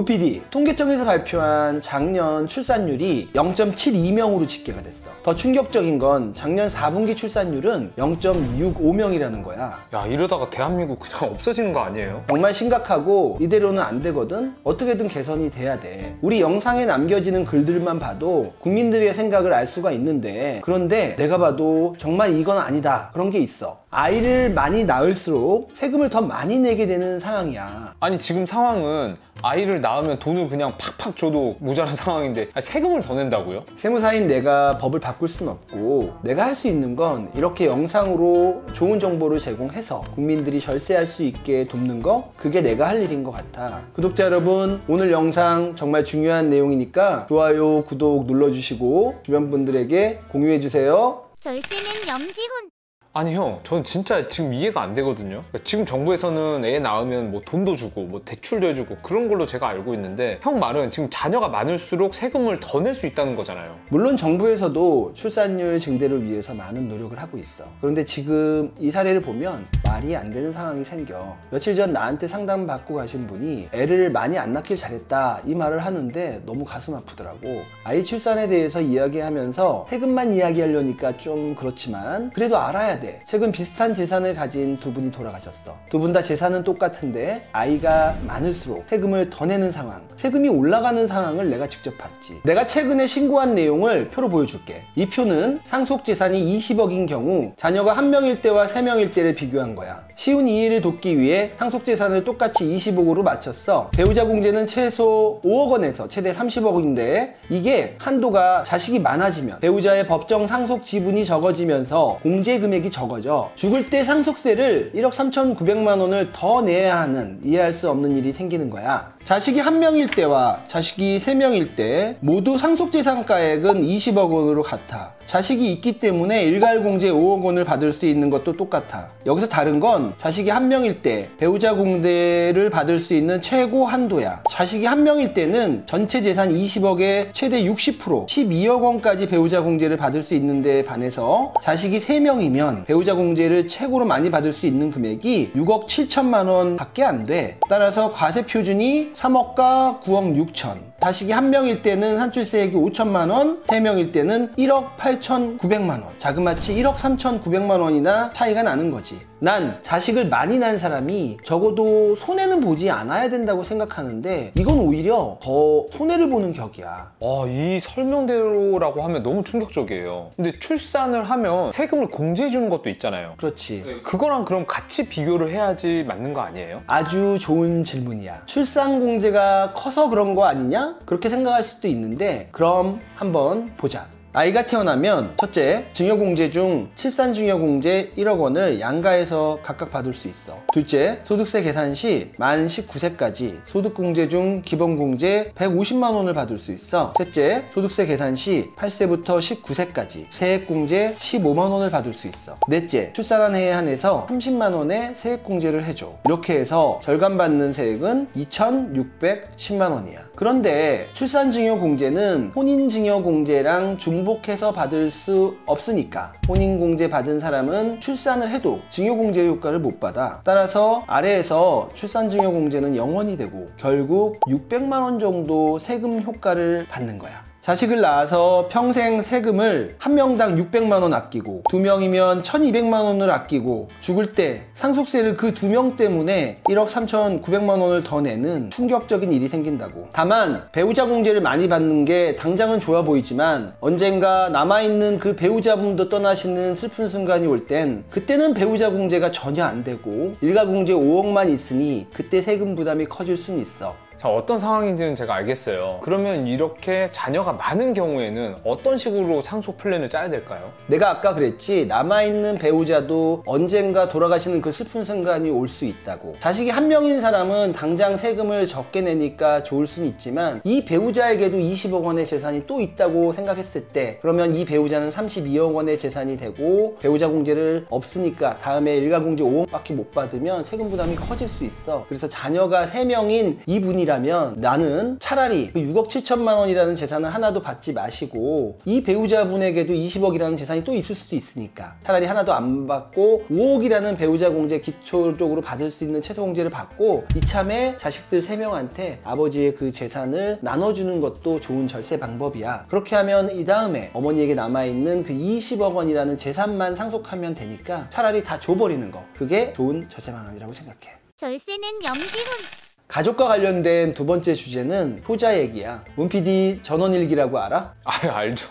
무PD, 통계청에서 발표한 작년 출산율이 0.72명으로 집계가 됐어. 더 충격적인 건 작년 4분기 출산율은 0.65명이라는 거야. 야, 이러다가 대한민국 그냥 없어지는 거 아니에요? 정말 심각하고 이대로는 안 되거든? 어떻게든 개선이 돼야 돼. 우리 영상에 남겨지는 글들만 봐도 국민들의 생각을 알 수가 있는데, 그런데 내가 봐도 정말 이건 아니다, 그런 게 있어. 아이를 많이 낳을수록 세금을 더 많이 내게 되는 상황이야. 아니, 지금 상황은 아이를 낳으면 돈을 그냥 팍팍 줘도 모자란 상황인데 세금을 더 낸다고요? 세무사인 내가 법을 바꿀 순 없고, 내가 할 수 있는 건 이렇게 영상으로 좋은 정보를 제공해서 국민들이 절세할 수 있게 돕는 거, 그게 내가 할 일인 것 같아. 구독자 여러분, 오늘 영상 정말 중요한 내용이니까 좋아요, 구독 눌러주시고 주변 분들에게 공유해주세요. 절세는 염지훈. 아니 형, 전 진짜 지금 이해가 안 되거든요. 그러니까 지금 정부에서는 애 낳으면 뭐 돈도 주고 뭐 대출도 해주고 그런 걸로 제가 알고 있는데, 형 말은 지금 자녀가 많을수록 세금을 더 낼 수 있다는 거잖아요. 물론 정부에서도 출산율 증대를 위해서 많은 노력을 하고 있어. 그런데 지금 이 사례를 보면 말이 안 되는 상황이 생겨. 며칠 전 나한테 상담 받고 가신 분이 애를 많이 안 낳길 잘했다, 이 말을 하는데 너무 가슴 아프더라고. 아이 출산에 대해서 이야기하면서 세금만 이야기하려니까 좀 그렇지만 그래도 알아야 돼. 최근 비슷한 재산을 가진 두 분이 돌아가셨어. 두 분 다 재산은 똑같은데 아이가 많을수록 세금을 더 내는 상황, 세금이 올라가는 상황을 내가 직접 봤지. 내가 최근에 신고한 내용을 표로 보여줄게. 이 표는 상속 재산이 20억인 경우 자녀가 1명일 때와 3명일 때를 비교한 거야. 쉬운 이해를 돕기 위해 상속 재산을 똑같이 20억으로 맞췄어. 배우자 공제는 최소 5억 원에서 최대 30억인데 이게 한도가 자식이 많아지면 배우자의 법정 상속 지분이 적어지면서 공제 금액이 적어져 죽을 때 상속세를 1억 3,900만 원을 더 내야 하는 이해할 수 없는 일이 생기는 거야. 자식이 1명일 때와 자식이 3명일 때 모두 상속재산가액은 20억 원으로 같아. 자식이 있기 때문에 일괄공제 5억 원을 받을 수 있는 것도 똑같아. 여기서 다른 건 자식이 1명일 때 배우자 공제를 받을 수 있는 최고 한도야. 자식이 1명일 때는 전체 재산 20억의 최대 60%, 12억 원까지 배우자 공제를 받을 수 있는데 반해서 자식이 3명이면 배우자 공제를 최고로 많이 받을 수 있는 금액이 6억 7천만 원 밖에 안 돼. 따라서 과세 표준이 3억과 9억 6천. 자식이 1명일 때는 산출세액이 5천만 원, 3명일 때는 1억 8,900만 원. 자그마치 1억 3,900만 원이나 차이가 나는 거지. 난 자식을 많이 낳은 사람이 적어도 손해는 보지 않아야 된다고 생각하는데 이건 오히려 더 손해를 보는 격이야. 이 설명대로라고 하면 너무 충격적이에요. 근데 출산을 하면 세금을 공제해 주는 것도 있잖아요. 그렇지. 그거랑 그럼 같이 비교를 해야지 맞는 거 아니에요? 아주 좋은 질문이야. 출산 공제가 커서 그런 거 아니냐? 그렇게 생각할 수도 있는데, 그럼 한번 보자. 아이가 태어나면 첫째, 증여공제 중 칠산증여공제 1억 원을 양가에서 각각 받을 수 있어. 둘째, 소득세 계산 시 만 19세까지 소득공제 중 기본공제 150만 원을 받을 수 있어. 셋째, 소득세 계산 시 8세부터 19세까지 세액공제 15만 원을 받을 수 있어. 넷째, 출산한 해에 한해서 30만 원의 세액공제를 해줘. 이렇게 해서 절감받는 세액은 2,610만 원이야. 그런데 출산증여공제는 혼인증여공제랑 중복해서 받을 수 없으니까 혼인공제 받은 사람은 출산을 해도 증여공제 효과를 못 받아. 따라서 아래에서 출산증여공제는 0원이 되고 결국 600만 원 정도 세금 효과를 받는 거야. 자식을 낳아서 평생 세금을 한 명당 600만 원 아끼고 2명이면 1200만 원을 아끼고 죽을 때 상속세를 그 2명 때문에 1억 3,900만 원을 더 내는 충격적인 일이 생긴다고. 다만 배우자 공제를 많이 받는 게 당장은 좋아 보이지만 언젠가 남아있는 그 배우자분도 떠나시는 슬픈 순간이 올 땐 그때는 배우자 공제가 전혀 안 되고 일가공제 5억만 있으니 그때 세금 부담이 커질 수는 있어. 자, 어떤 상황인지는 제가 알겠어요. 그러면 이렇게 자녀가 많은 경우에는 어떤 식으로 상속 플랜을 짜야 될까요? 내가 아까 그랬지, 남아있는 배우자도 언젠가 돌아가시는 그 슬픈 순간이 올 수 있다고. 자식이 1명인 사람은 당장 세금을 적게 내니까 좋을 수는 있지만 이 배우자에게도 20억 원의 재산이 또 있다고 생각했을 때 그러면 이 배우자는 32억 원의 재산이 되고 배우자 공제를 없으니까 다음에 일가공제 5억밖에 못 받으면 세금 부담이 커질 수 있어. 그래서 자녀가 3명인 이분이라 부모님이라면 나는 차라리 그 6억 7천만 원이라는 재산을 하나도 받지 마시고 이 배우자분에게도 20억이라는 재산이 또 있을 수도 있으니까 차라리 하나도 안 받고 5억이라는 배우자 공제 기초적으로 받을 수 있는 최소 공제를 받고 이참에 자식들 3명한테 아버지의 그 재산을 나눠주는 것도 좋은 절세 방법이야. 그렇게 하면 이 다음에 어머니에게 남아있는 그 20억 원이라는 재산만 상속하면 되니까 차라리 다 줘버리는 거, 그게 좋은 절세 방안이라고 생각해. 절세는 염지훈. 가족과 관련된 두 번째 주제는 효자 얘기야. 문PD 전원일기라고 알아? 알죠.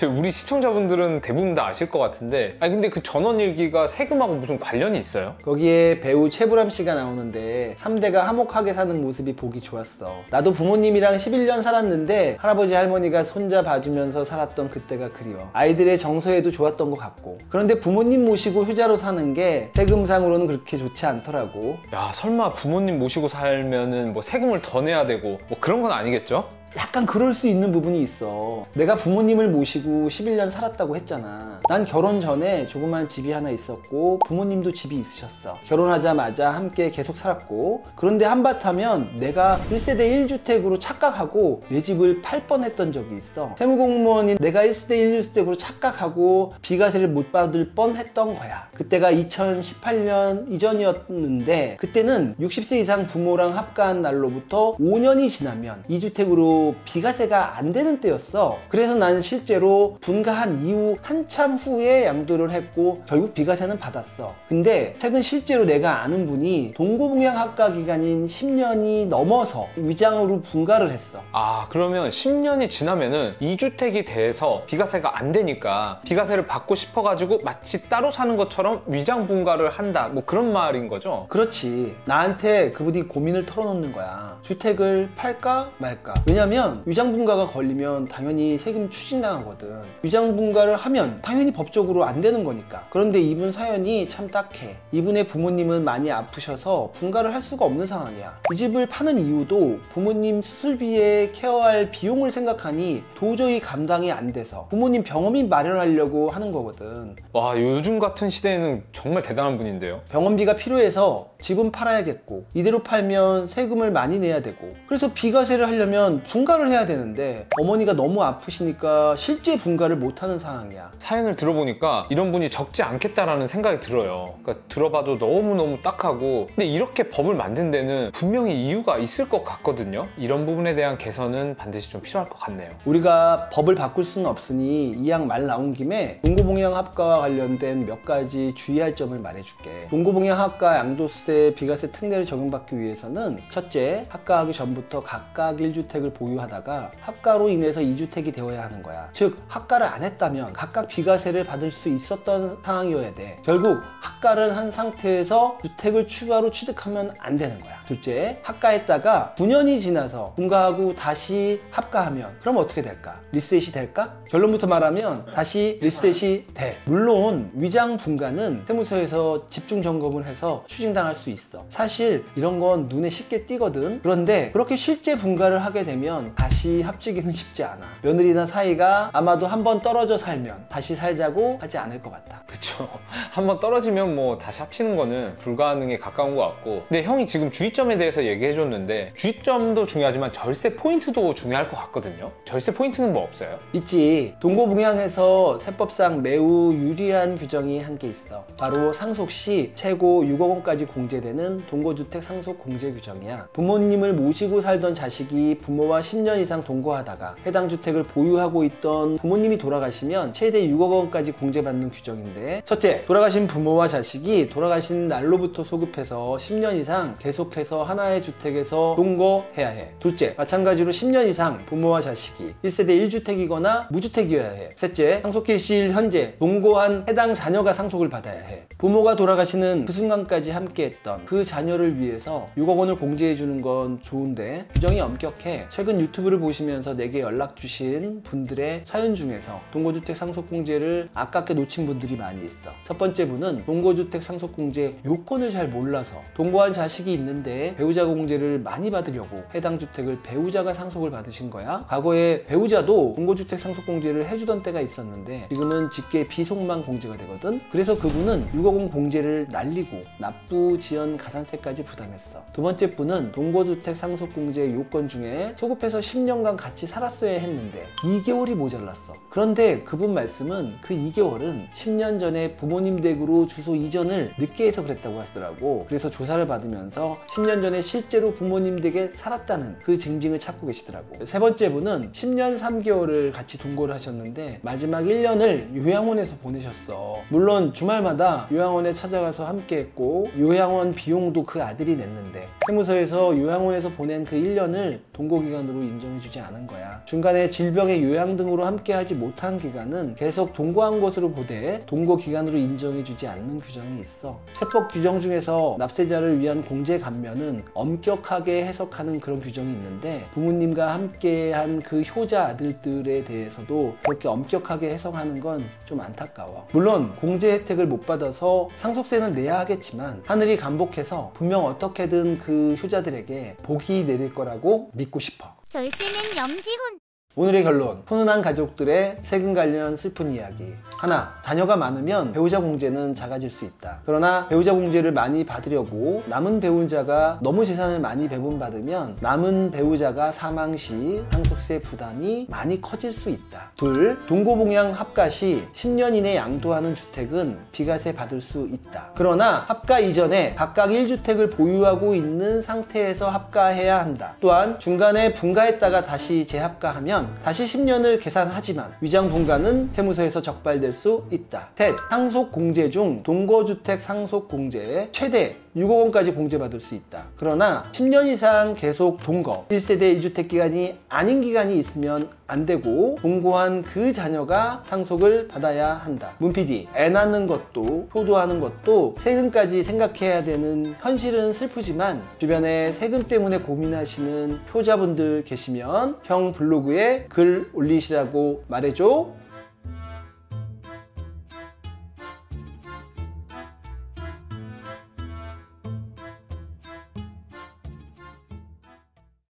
우리 시청자분들은 대부분 다 아실 것 같은데, 근데 그 전원일기가 세금하고 무슨 관련이 있어요? 거기에 배우 최불암 씨가 나오는데 3대가 화목하게 사는 모습이 보기 좋았어. 나도 부모님이랑 11년 살았는데 할아버지 할머니가 손자 봐주면서 살았던 그때가 그리워. 아이들의 정서에도 좋았던 것 같고. 그런데 부모님 모시고 효자로 사는 게 세금상으로는 그렇게 좋지 않더라고. 야, 설마 부모님 모시고 살면 뭐 세금을 더 내야 되고 뭐 그런 건 아니겠죠? 약간 그럴 수 있는 부분이 있어. 내가 부모님을 모시고 11년 살았다고 했잖아. 난 결혼 전에 조그만 집이 하나 있었고 부모님도 집이 있으셨어. 결혼하자마자 함께 계속 살았고, 그런데 한바타면 내가 1세대 1주택으로 착각하고 내 집을 팔 뻔했던 적이 있어. 세무공무원인 내가 1세대 1주택으로 착각하고 비과세를 못 받을 뻔했던 거야. 그때가 2018년 이전이었는데 그때는 60세 이상 부모랑 합가한 날로부터 5년이 지나면 2주택으로 비과세가 안 되는 때였어. 그래서 나는 실제로 분가한 이후 한참 후에 양도를 했고 결국 비과세는 받았어. 근데 최근 실제로 내가 아는 분이 동고북양 합가 기간인 10년이 넘어서 위장으로 분가를 했어. 그러면 10년이 지나면은 2주택이 돼서 비과세가 안 되니까 비과세를 받고 싶어가지고 마치 따로 사는 것처럼 위장 분가를 한다, 뭐 그런 말인 거죠? 그렇지. 나한테 그분이 고민을 털어놓는 거야. 주택을 팔까 말까. 왜냐면 위장분가가 걸리면 당연히 세금 추징당하거든. 위장분가를 하면 당연히 법적으로 안 되는 거니까. 그런데 이분 사연이 참 딱해. 이분의 부모님은 많이 아프셔서 분가를 할 수가 없는 상황이야. 이 집을 파는 이유도 부모님 수술비에 케어할 비용을 생각하니 도저히 감당이 안 돼서 부모님 병원비 마련하려고 하는 거거든. 와, 요즘 같은 시대에는 정말 대단한 분인데요. 병원비가 필요해서 집은 팔아야겠고 이대로 팔면 세금을 많이 내야 되고, 그래서 비과세를 하려면 분가를 해야 되는데 어머니가 너무 아프시니까 실제 분가를 못하는 상황이야. 사연을 들어보니까 이런 분이 적지 않겠다라는 생각이 들어요. 그러니까 들어봐도 너무너무 딱하고, 근데 이렇게 법을 만든 데는 분명히 이유가 있을 것 같거든요. 이런 부분에 대한 개선은 반드시 좀 필요할 것 같네요. 우리가 법을 바꿀 수는 없으니 이왕 말 나온 김에 동고북양 합가와 관련된 몇 가지 주의할 점을 말해줄게. 동고북양 합가 양도세 비과세 특례를 적용받기 위해서는 첫째, 합가하기 전부터 각각 1주택을 보유하다가 합가로 인해서 2주택이 되어야 하는 거야. 즉 합가를 안 했다면 각각 비과세를 받을 수 있었던 상황이어야 돼. 결국 합가를 한 상태에서 주택을 추가로 취득하면 안 되는 거야. 둘째, 합가했다가 9년이 지나서 분가하고 다시 합가하면 그럼 어떻게 될까? 리셋이 될까? 결론부터 말하면 다시 리셋이 돼. 물론 위장 분가는 세무서에서 집중 점검을 해서 추징당할 수 있어. 사실 이런 건 눈에 쉽게 띄거든. 그런데 그렇게 실제 분가를 하게 되면 다시 합치기는 쉽지 않아. 며느리나 사이가 아마도 한번 떨어져 살면 다시 살자고 하지 않을 것 같아. 그쵸. 한번 떨어지면 뭐 다시 합치는 거는 불가능에 가까운 것 같고, 근데 형이 지금 주의점에 대해서 얘기해줬는데 주의점도 중요하지만 절세 포인트도 중요할 것 같거든요. 절세 포인트는 뭐 없어요? 있지. 동고북양에서 세법상 매우 유리한 규정이 한 게 있어. 바로 상속 시 최고 6억 원까지 공제되는 동거주택 상속 공제 규정이야. 부모님을 모시고 살던 자식이 부모와 10년 이상 동거하다가 해당 주택을 보유하고 있던 부모님이 돌아가시면 최대 6억 원까지 공제받는 규정인데, 첫째, 돌아가신 부모와 자식이 돌아가신 날로부터 소급해서 10년 이상 계속해서 하나의 주택에서 동거해야 해. 둘째, 마찬가지로 10년 이상 부모와 자식이 1세대 1주택이거나 무주택이어야 해. 셋째, 상속기 시 현재 동거한 해당 자녀가 상속을 받아야 해. 부모가 돌아가시는 그 순간까지 함께했던 그 자녀를 위해서 6억 원을 공제해주는 건 좋은데 규정이 엄격해. 최근 유튜브를 보시면서 내게 연락 주신 분들의 사연 중에서 동거주택 상속공제를 아깝게 놓친 분들이 많이 있어. 첫 번째, 번째 분은 동거주택 상속공제 요건을 잘 몰라서 동거한 자식이 있는데 배우자 공제를 많이 받으려고 해당 주택을 배우자가 상속을 받으신 거야. 과거에 배우자도 동거주택 상속공제를 해주던 때가 있었는데 지금은 직계 비속만 공제가 되거든. 그래서 그분은 6억원 공제를 날리고 납부, 지연, 가산세까지 부담했어. 두 번째 분은 동거주택 상속공제 요건 중에 소급해서 10년간 같이 살았어야 했는데 2개월이 모자랐어. 그런데 그분 말씀은 그 2개월은 10년 전에 부모님 댁으로 주소 이전을 늦게 해서 그랬다고 하시더라고. 그래서 조사를 받으면서 10년 전에 실제로 부모님 댁에 살았다는 그 증빙을 찾고 계시더라고. 세 번째 분은 10년 3개월을 같이 동거를 하셨는데 마지막 1년을 요양원에서 보내셨어. 물론 주말마다 요양원에 찾아가서 함께 했고 요양원 비용도 그 아들이 냈는데 세무서에서 요양원에서 보낸 그 1년을 동거기간으로 인정해주지 않은 거야. 중간에 질병의 요양 등으로 함께 하지 못한 기간은 계속 동거한 것으로 보되 동거기간으로 인정해주지 않는 규정이 있어. 세법 규정 중에서 납세자를 위한 공제 감면은 엄격하게 해석하는 그런 규정이 있는데 부모님과 함께한 그 효자 아들들에 대해서도 그렇게 엄격하게 해석하는 건 좀 안타까워. 물론 공제 혜택을 못 받아서 상속세는 내야 하겠지만 하늘이 간복해서 분명 어떻게든 그 효자들에게 복이 내릴 거라고 믿고 싶어. 절세는 염지훈. 오늘의 결론, 훈훈한 가족들의 세금 관련 슬픈 이야기. 하나, 자녀가 많으면 배우자 공제는 작아질 수 있다. 그러나 배우자 공제를 많이 받으려고 남은 배우자가 너무 재산을 많이 배분받으면 남은 배우자가 사망 시 상속세 부담이 많이 커질 수 있다. 둘, 동거봉양 합가 시 10년 이내 양도하는 주택은 비과세 받을 수 있다. 그러나 합가 이전에 각각 1주택을 보유하고 있는 상태에서 합가해야 한다. 또한 중간에 분가했다가 다시 재합가하면 다시 10년을 계산하지만 위장 분가는 세무서에서 적발될 수 있다. 셋, 상속 공제 중 동거주택 상속 공제에 최대 6억원까지 공제받을 수 있다. 그러나 10년 이상 계속 동거, 1세대 1주택 기간이 아닌 기간이 있으면 안 되고 동거한 그 자녀가 상속을 받아야 한다. 문PD, 애 낳는 것도 효도하는 것도 세금까지 생각해야 되는 현실은 슬프지만 주변에 세금 때문에 고민하시는 효자분들 계시면 형 블로그에 글 올리시라고 말해줘.